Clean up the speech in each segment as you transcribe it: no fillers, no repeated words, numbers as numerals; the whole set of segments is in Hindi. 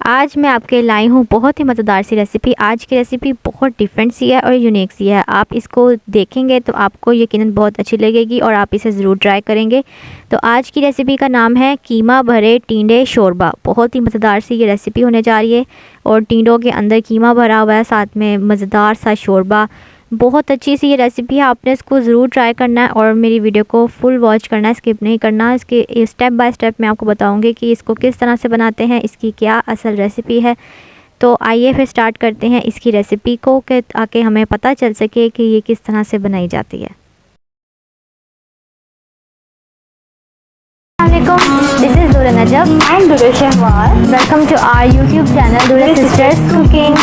आज मैं आपके लाई हूँ बहुत ही मज़ेदार सी रेसिपी। आज की रेसिपी बहुत डिफरेंट सी है और यूनिक सी है। आप इसको देखेंगे तो आपको यकीनन बहुत अच्छी लगेगी और आप इसे ज़रूर ट्राई करेंगे। तो आज की रेसिपी का नाम है कीमा भरे टिंडे शोरबा। बहुत ही मज़ेदार सी ये रेसिपी होने जा रही है और टिंडों के अंदर कीमा भरा हुआ है, साथ में मज़ेदार सा शोरबा। बहुत अच्छी सी ये रेसिपी है, आपने इसको ज़रूर ट्राई करना है और मेरी वीडियो को फुल वॉच करना है, स्किप नहीं करना। इसके स्टेप बाय स्टेप मैं आपको बताऊंगी कि इसको किस तरह से बनाते हैं, इसकी क्या असल रेसिपी है। तो आइए फिर स्टार्ट करते हैं इसकी रेसिपी को, कि ताकि हमें पता चल सके कि ये किस तरह से बनाई जाती है। This is Dur Najab I'm Dura Shahwar. Welcome to our YouTube channel Dur sisters cooking.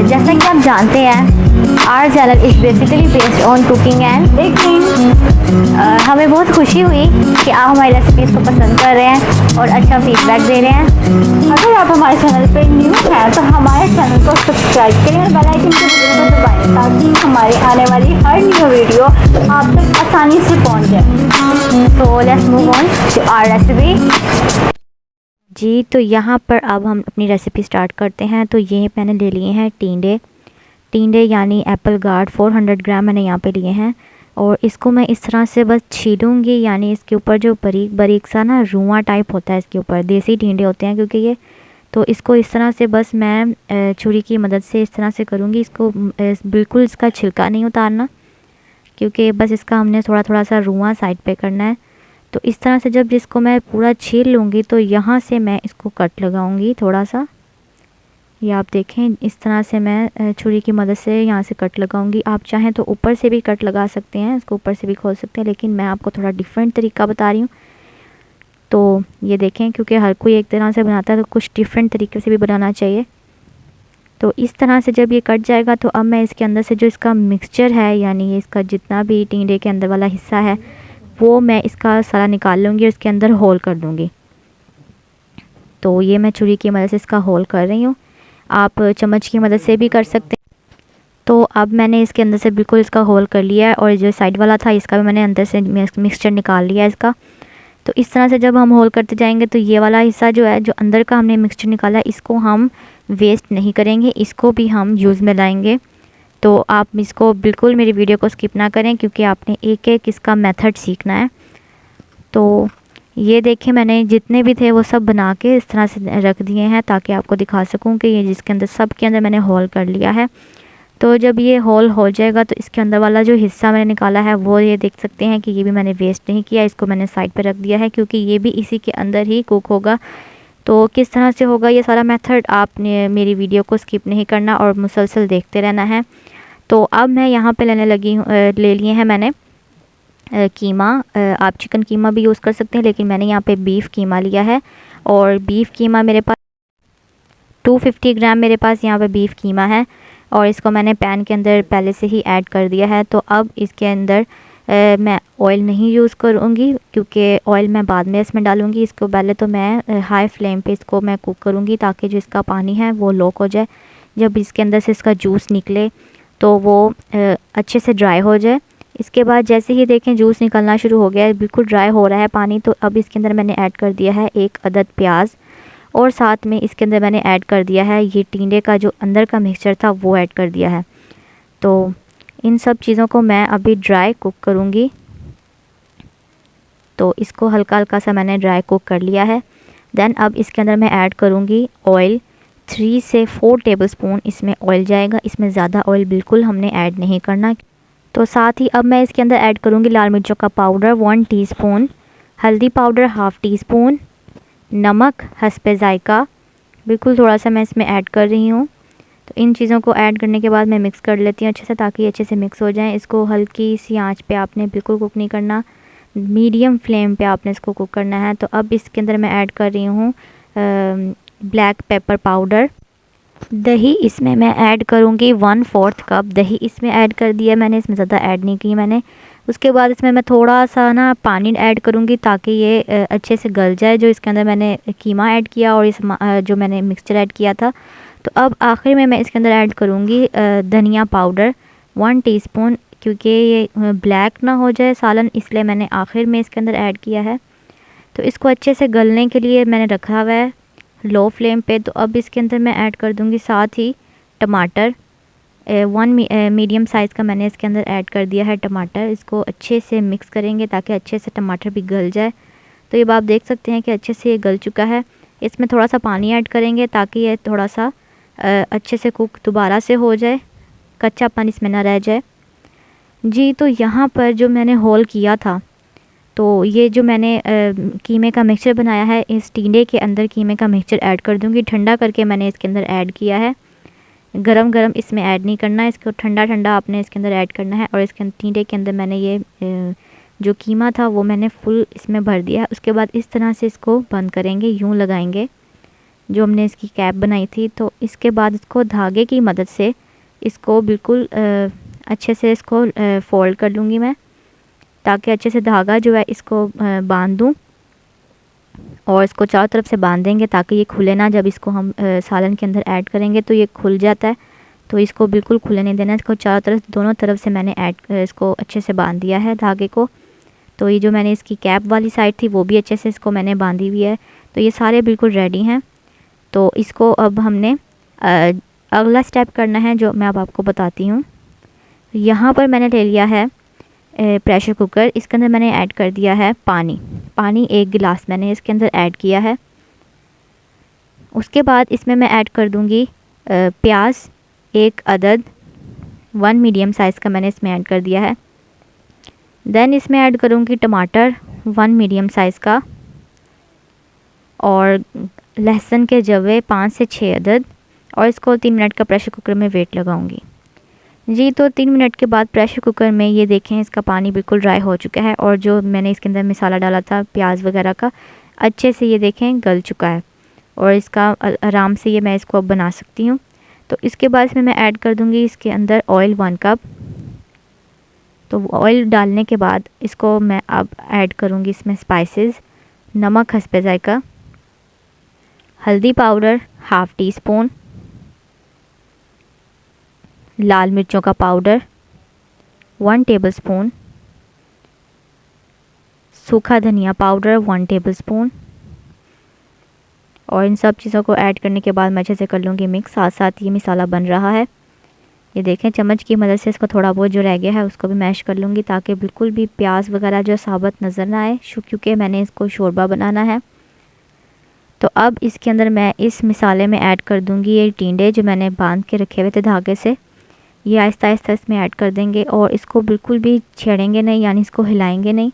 जैसा कि आप जानते हैं our channel is basically based on cooking and baking. हमें बहुत खुशी हुई कि आप हमारी रेसिपीज़ को पसंद कर रहे हैं और अच्छा फीडबैक दे रहे हैं। अगर आप हमारे चैनल पर न्यू हैं तो हमारे चैनल को सब्सक्राइब करें और बेल आइकन के बटन को दबाएं ताकि हमारी आने वाली हर न्यू वीडियो आप तक आसानी से पहुंच जाए। So let's move on to our recipe. जी, तो यहाँ पर अब हम अपनी रेसिपी स्टार्ट करते हैं। तो ये मैंने ले लिए हैं टिंडे यानी एप्पल गार्ड 400 ग्राम मैंने यहाँ पे लिए हैं और इसको मैं इस तरह से बस छीलूँगी। यानी इसके ऊपर जो बारीक बारीक सा ना रुआं टाइप होता है, इसके ऊपर देसी टिंडे होते हैं क्योंकि ये, तो इसको इस तरह से बस मैं छुरी की मदद से इस तरह से करूँगी। इसको बिल्कुल इसका छिलका नहीं उतारना, क्योंकि बस इसका हमने थोड़ा थोड़ा सा रुआं साइड पे करना है। तो इस तरह से जब जिसको मैं पूरा छील लूँगी तो यहाँ से मैं इसको कट लगाऊँगी थोड़ा सा। ये आप देखें, इस तरह से मैं छुरी की मदद से यहाँ से कट लगाऊंगी। आप चाहें तो ऊपर से भी कट लगा सकते हैं, इसको ऊपर से भी खोल सकते हैं, लेकिन मैं आपको थोड़ा डिफरेंट तरीका बता रही हूँ। तो ये देखें, क्योंकि हर कोई एक तरह से बनाता है तो कुछ डिफरेंट तरीके से भी बनाना चाहिए। तो इस तरह से जब ये कट जाएगा तो अब मैं इसके अंदर से जो इसका मिक्सचर है, यानी इसका जितना भी टिंडे के अंदर वाला हिस्सा है वो मैं इसका सारा निकाल लूँगी और इसके अंदर होल कर दूँगी। तो ये मैं छुरी की मदद से इसका होल कर रही हूँ, आप चम्मच की मदद से भी कर सकते हैं। तो अब मैंने इसके अंदर से बिल्कुल इसका होल कर लिया है और जो साइड वाला था इसका भी मैंने अंदर से मिक्सचर निकाल लिया है इसका। तो इस तरह से जब हम होल करते जाएंगे तो ये वाला हिस्सा जो है, जो अंदर का हमने मिक्सचर निकाला है, इसको हम वेस्ट नहीं करेंगे, इसको भी हम यूज़ में लाएंगे। तो आप इसको बिल्कुल मेरी वीडियो को स्किप ना करें, क्योंकि आपने एक एक इसका मेथड सीखना है। तो ये देखें, मैंने जितने भी थे वो सब बना के इस तरह से रख दिए हैं ताकि आपको दिखा सकूं कि ये जिसके अंदर सब के अंदर मैंने होल कर लिया है। तो जब ये होल हो जाएगा तो इसके अंदर वाला जो हिस्सा मैंने निकाला है वो ये देख सकते हैं कि ये भी मैंने वेस्ट नहीं किया, इसको मैंने साइड पे रख दिया है क्योंकि ये भी इसी के अंदर ही कुक होगा। तो किस तरह से होगा ये सारा मेथड, आपने मेरी वीडियो को स्किप नहीं करना और मुसलसल देखते रहना है। तो अब मैं यहाँ पर लेने लगी हूँ, ले लिए हैं मैंने कीमा। आप चिकन कीमा भी यूज़ कर सकते हैं, लेकिन मैंने यहाँ पे बीफ कीमा लिया है और बीफ कीमा मेरे पास 250 ग्राम मेरे पास यहाँ पे बीफ कीमा है और इसको मैंने पैन के अंदर पहले से ही ऐड कर दिया है। तो अब इसके अंदर मैं ऑयल नहीं यूज़ करूँगी, क्योंकि ऑयल मैं बाद में इसमें डालूँगी। इसको पहले तो मैं हाई फ्लेम पे इसको मैं कुक करूँगी ताकि जो इसका पानी है वो लॉक हो जाए। जब इसके अंदर से इसका जूस निकले तो वो अच्छे से ड्राई हो जाए। इसके बाद जैसे ही देखें जूस निकलना शुरू हो गया है, बिल्कुल ड्राई हो रहा है पानी, तो अब इसके अंदर मैंने ऐड कर दिया है 1 अदद प्याज और साथ में इसके अंदर मैंने ऐड कर दिया है ये टिंडे का जो अंदर का मिक्सचर था वो ऐड कर दिया है। तो इन सब चीज़ों को मैं अभी ड्राई कुक करूँगी। तो इसको हल्का हल्का सा मैंने ड्राई कुक कर लिया है। देन अब इसके अंदर मैं ऐड करूँगी ऑयल, 3 से 4 टेबलस्पून इसमें ऑयल जाएगा। इसमें ज़्यादा ऑयल बिल्कुल हमने ऐड नहीं करना। तो साथ ही अब मैं इसके अंदर ऐड करूँगी लाल मिर्चों का पाउडर 1 टीस्पून, हल्दी पाउडर 1/2 टीस्पून, नमक हस्बे जायका बिल्कुल थोड़ा सा मैं इसमें ऐड कर रही हूँ। तो इन चीज़ों को ऐड करने के बाद मैं मिक्स कर लेती हूँ अच्छे से, ताकि अच्छे से मिक्स हो जाएं। इसको हल्की सी आंच पे आपने बिल्कुल कुक नहीं करना, मीडियम फ्लेम पे आपने इसको कुक करना है। तो अब इसके अंदर मैं ऐड कर रही हूँ ब्लैक पेपर पाउडर। दही इसमें मैं ऐड करूँगी 1/4 कप दही इसमें ऐड कर दिया मैंने, इसमें ज़्यादा ऐड नहीं की मैंने। उसके बाद इसमें मैं थोड़ा सा ना पानी ऐड करूँगी ताकि ये अच्छे से गल जाए, जो इसके अंदर मैंने कीमा ऐड किया और इस जो मैंने मिक्सचर ऐड किया था। तो अब आखिर में मैं इसके अंदर ऐड करूँगी धनिया पाउडर 1 टीस्पून, क्योंकि ये ब्लैक ना हो जाए सालन, इसलिए मैंने आखिर में इसके अंदर ऐड किया है। तो इसको अच्छे से गलने के लिए मैंने रखा हुआ है लो फ्लेम पे। तो अब इसके अंदर मैं ऐड कर दूँगी साथ ही टमाटर, वन मीडियम साइज़ का मैंने इसके अंदर ऐड कर दिया है टमाटर। इसको अच्छे से मिक्स करेंगे ताकि अच्छे से टमाटर भी गल जाए। तो ये आप देख सकते हैं कि अच्छे से ये गल चुका है। इसमें थोड़ा सा पानी ऐड करेंगे ताकि ये थोड़ा सा अच्छे से कुक दोबारा से हो जाए, कच्चापन इसमें ना रह जाए जी। तो यहाँ पर जो मैंने होल किया था, तो ये जो मैंने कीमे का मिक्सचर बनाया है, इस टींडे के अंदर कीमे का मिक्सचर ऐड कर दूँगी। ठंडा करके मैंने इसके अंदर ऐड किया है, गरम गरम इसमें ऐड नहीं करना है, इसको ठंडा ठंडा आपने इसके अंदर ऐड करना है। और इसके टींडे के अंदर मैंने ये जो कीमा था वो मैंने फुल इसमें भर दिया है। उसके बाद इस तरह से इसको बंद करेंगे, यूँ लगाएंगे जो हमने इसकी कैप बनाई थी। तो इसके बाद इसको धागे की मदद से इसको बिल्कुल अच्छे से इसको फोल्ड कर लूँगी मैं, ताकि अच्छे से धागा जो है इसको बांध दूँ। और इसको चारों तरफ से बांध देंगे ताकि ये खुले ना। जब इसको हम सालन के अंदर ऐड करेंगे तो ये खुल जाता है, तो इसको बिल्कुल खुले नहीं देना। इसको चारों तरफ, दोनों तरफ से मैंने इसको अच्छे से बांध दिया है धागे को। तो ये जो मैंने इसकी कैप वाली साइड थी वो भी अच्छे से इसको मैंने बांधी हुई है। तो ये सारे बिल्कुल रेडी हैं। तो इसको अब हमने अगला स्टेप करना है जो मैं अब आपको बताती हूँ। यहाँ पर मैंने ले लिया है प्रेशर कुकर। इसके अंदर मैंने ऐड कर दिया है पानी। 1 गिलास मैंने इसके अंदर ऐड किया है। उसके बाद इसमें मैं ऐड कर दूँगी प्याज 1 अदद, 1 मीडियम साइज़ का मैंने इसमें ऐड कर दिया है। देन इसमें ऐड करूँगी टमाटर 1 मीडियम साइज़ का, और लहसुन के जवे 5 से 6 अदद, और इसको 3 मिनट का प्रेशर कुकर में वेट लगाऊंगी जी। तो 3 मिनट के बाद प्रेशर कुकर में ये देखें इसका पानी बिल्कुल ड्राई हो चुका है, और जो मैंने इसके अंदर मसाला डाला था प्याज वगैरह का, अच्छे से ये देखें गल चुका है, और इसका आराम से ये मैं इसको अब बना सकती हूँ। तो इसके बाद इसमें मैं ऐड कर दूँगी इसके अंदर ऑयल 1 कप। तो ऑयल डालने के बाद इसको मैं अब ऐड करूँगी इसमें स्पाइसेस, नमक हस्बे जायका, हल्दी पाउडर 1/2 टीस्पून, लाल मिर्चों का पाउडर 1 टेबलस्पून, सूखा धनिया पाउडर 1 टेबलस्पून। और इन सब चीज़ों को ऐड करने के बाद मैं अच्छे से कर लूँगी मिक्स। साथ साथ ये मसाला बन रहा है, ये देखें चम्मच की मदद से इसको थोड़ा बहुत जो रह गया है उसको भी मैश कर लूँगी, ताकि बिल्कुल भी प्याज वगैरह जो साबुत नज़र ना आए, क्योंकि मैंने इसको शोरबा बनाना है। तो अब इसके अंदर मैं इस मसाले में ऐड कर दूँगी ये टींडे जो मैंने बांध के रखे हुए थे धागे से। ये आहिस्ता आहिस्ता इसमें ऐड कर देंगे, और इसको बिल्कुल भी छेड़ेंगे नहीं, यानी इसको हिलाएंगे नहीं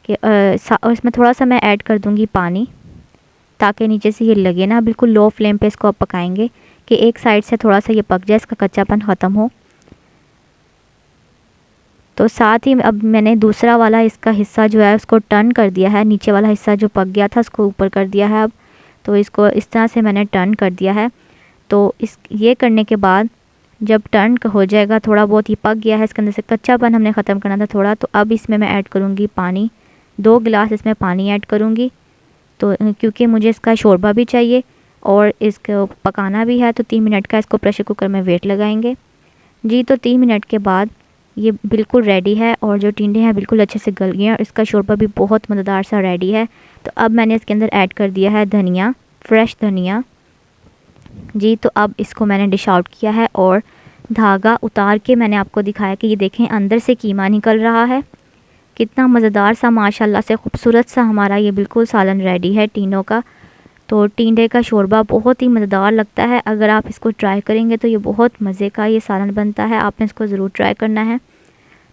कि और इसमें थोड़ा सा मैं ऐड कर दूँगी पानी, ताकि नीचे से ये लगे ना। बिल्कुल लो फ्लेम पे इसको अब पकाएंगे कि एक साइड से थोड़ा सा ये पक जाए, इसका कच्चापन ख़त्म हो। तो साथ ही अब मैंने दूसरा वाला इसका हिस्सा जो है उसको टर्न कर दिया है, नीचे वाला हिस्सा जो पक गया था उसको ऊपर कर दिया है अब। तो इसको इस तरह से मैंने टर्न कर दिया है। तो ये करने के बाद जब टर्न हो जाएगा, थोड़ा बहुत ये पक गया है, इसके अंदर से कच्चापन हमने ख़त्म करना था थोड़ा। तो अब इसमें मैं ऐड करूँगी पानी, 2 गिलास इसमें पानी ऐड करूँगी। तो क्योंकि मुझे इसका शोरबा भी चाहिए और इसको पकाना भी है, तो 3 मिनट का इसको प्रेशर कुकर में वेट लगाएंगे जी। तो 3 मिनट के बाद ये बिल्कुल रेडी है, और जो टिंडे हैं बिल्कुल अच्छे से गल गए हैं, और इसका शोरबा भी बहुत मज़ेदार सा रेडी है। तो अब मैंने इसके अंदर ऐड कर दिया है धनिया, फ्रेश धनिया जी। तो अब इसको मैंने डिश आउट किया है, और धागा उतार के मैंने आपको दिखाया कि ये देखें अंदर से कीमा निकल रहा है, कितना मज़ेदार सा माशाल्लाह से खूबसूरत सा हमारा ये बिल्कुल सालन रेडी है टींडों का। तो टींडे का शोरबा बहुत ही मज़ेदार लगता है, अगर आप इसको ट्राई करेंगे तो ये बहुत मज़े का ये सालन बनता है, आपने इसको ज़रूर ट्राई करना है।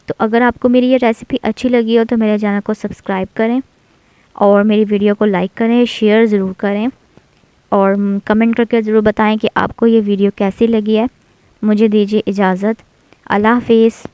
तो अगर आपको मेरी ये रेसिपी अच्छी लगी हो तो मेरे चैनल को सब्सक्राइब करें, और मेरी वीडियो को लाइक करें, शेयर ज़रूर करें, और कमेंट करके ज़रूर बताएं कि आपको ये वीडियो कैसी लगी है। मुझे दीजिए इजाज़त, अल्लाह हाफिज़।